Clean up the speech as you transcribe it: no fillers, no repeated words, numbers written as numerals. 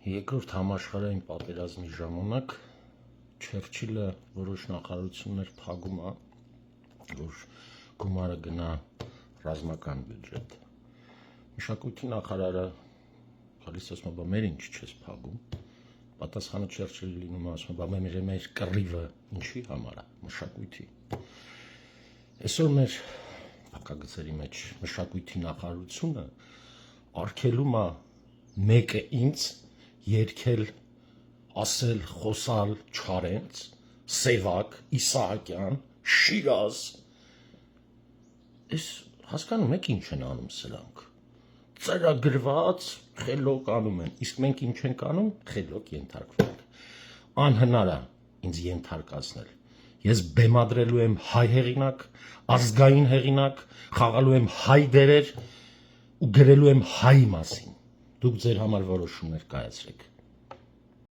Երկրորդ համաշխարհային պատերազմի ժամանակ Չերչիլը որոշ նախարարություններ փակում է, որ գումարը գնա ռազմական բյուջետ։ Մշակույթի նախարարը գալիս ասում է, բա մեր ինչ չես փակում։ Պատասխանը Չերչիլի լինում է, ասում է, բա մեր կռիվը ինչի համար է, մշակույթի։ Այսօր մեր փակագծերի մեջ մշակույթի նախարարությունը արգելում է մեկը ինձ երգել, ասել, խոսալ Չարենց, Սևակ, Իսահակյան, Շիրազ։ Այս հասկանում եք ինչ են անում սրանք։ Ծրագրված խելոք անում են, իսկ մենք ինչ ենք անում, խելոք ենթարկվում ենք։ Անհնար է ինձ ենթարկացնել։ Ես բեմադրելու եմ հայ հեղինակ, ազգային հեղինակ, խաղալու եմ հայ դերեր ու գրելու եմ հայի մասին։ Դուք ձեր համար որոշումներ կայացրեք։